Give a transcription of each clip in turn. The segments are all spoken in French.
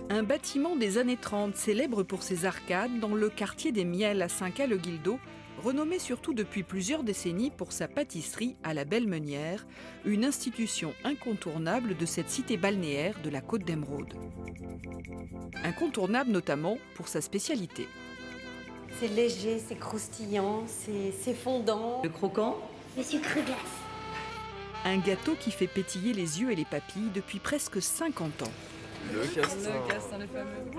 Un bâtiment des années 30 célèbre pour ses arcades dans le quartier des Miels à Saint-Caux-le-Guildo, renommé surtout depuis plusieurs décennies pour sa pâtisserie à la Belle Meunière, une institution incontournable de cette cité balnéaire de la Côte d'Émeraude. Incontournable notamment pour sa spécialité. C'est léger, c'est croustillant, c'est fondant. Le croquant. Le sucre glace. Un gâteau qui fait pétiller les yeux et les papilles depuis presque 50 ans. Le castin. Le castin, le fameux.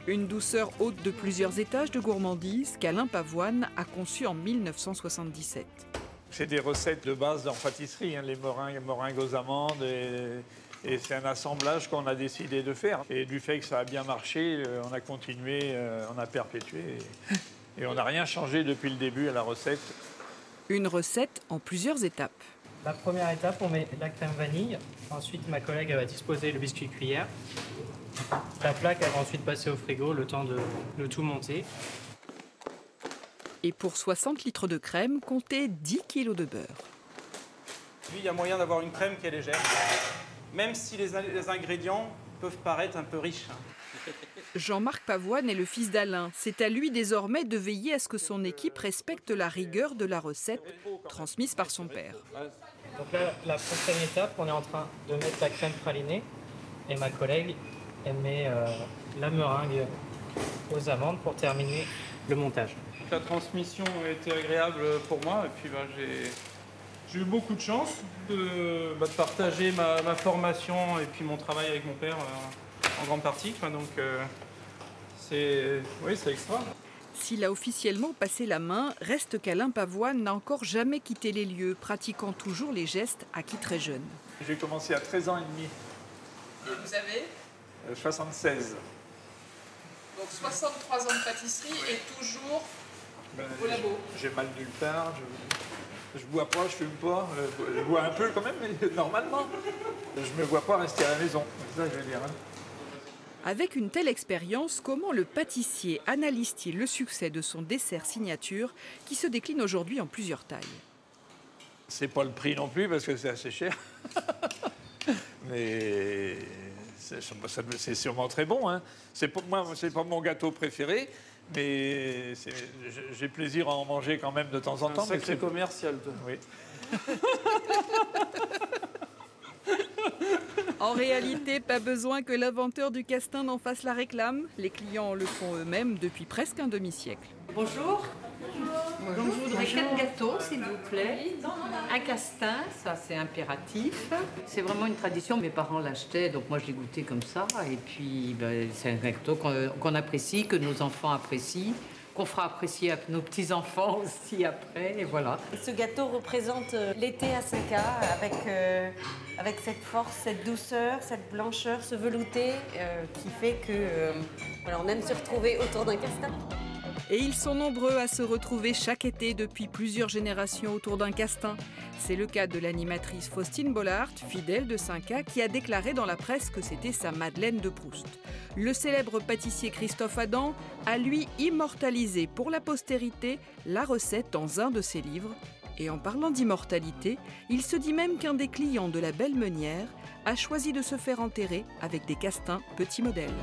Une douceur haute de plusieurs étages de gourmandise qu'Alain Pavoine a conçue en 1977. C'est des recettes de base en pâtisserie, hein, les meringues aux amandes. Et c'est un assemblage qu'on a décidé de faire. Et du fait que ça a bien marché, on a continué, on a perpétué. Et on n'a rien changé depuis le début à la recette. Une recette en plusieurs étapes. La première étape, on met la crème vanille. Ensuite, ma collègue va disposer le biscuit cuillère. La plaque, elle va ensuite passer au frigo, le temps de tout monter. Et pour 60 litres de crème, comptez 10 kg de beurre. Lui, il y a moyen d'avoir une crème qui est légère, même si les ingrédients peuvent paraître un peu riches. Jean-Marc Pavoine est le fils d'Alain. C'est à lui désormais de veiller à ce que son équipe respecte la rigueur de la recette transmise par son père. Donc là, la prochaine étape, on est en train de mettre la crème pralinée. Et ma collègue, elle met la meringue aux amandes pour terminer le montage. La transmission a été agréable pour moi et puis j'ai eu beaucoup de chance de partager ma formation et puis mon travail avec mon père en grande partie. Donc c'est extra. S'il a officiellement passé la main, reste qu'Alain Pavoine n'a encore jamais quitté les lieux, pratiquant toujours les gestes acquis très jeune. J'ai commencé à 13 ans et demi. Et vous avez 76. donc 63 ans de pâtisserie et toujours au labo. J'ai mal nulle part, je bois pas, je fume pas, je bois un peu quand même, mais normalement. Je me vois pas rester à la maison, c'est ça que je veux dire. Hein. Avec une telle expérience, comment le pâtissier analyse-t-il le succès de son dessert signature qui se décline aujourd'hui en plusieurs tailles? C'est pas le prix non plus parce que c'est assez cher. Mais c'est sûrement très bon. Hein. Moi, c'est pas mon gâteau préféré, mais j'ai plaisir à en manger quand même de temps en temps. C'est un sacré commercial, toi. Oui. En réalité, pas besoin que l'inventeur du castin n'en fasse la réclame. Les clients le font eux-mêmes depuis presque un demi-siècle. Bonjour. Donc je voudrais 4 gâteaux, s'il vous plaît. Un castin, ça c'est impératif. C'est vraiment une tradition. Mes parents l'achetaient, donc moi je l'ai goûté comme ça. Et puis c'est un gâteau qu'on apprécie, que nos enfants apprécient, qu'on fera apprécier à nos petits-enfants aussi après, et voilà. Et ce gâteau représente l'été à Saint-Caux avec cette force, cette douceur, cette blancheur, ce velouté qui fait que voilà, on aime se retrouver autour d'un castin. Et ils sont nombreux à se retrouver chaque été depuis plusieurs générations autour d'un castin. C'est le cas de l'animatrice Faustine Bollard, fidèle de Saint-Caux, qui a déclaré dans la presse que c'était sa Madeleine de Proust. Le célèbre pâtissier Christophe Adam a lui immortalisé pour la postérité la recette dans un de ses livres. Et en parlant d'immortalité, il se dit même qu'un des clients de la Belle Meunière a choisi de se faire enterrer avec des castins petits modèles.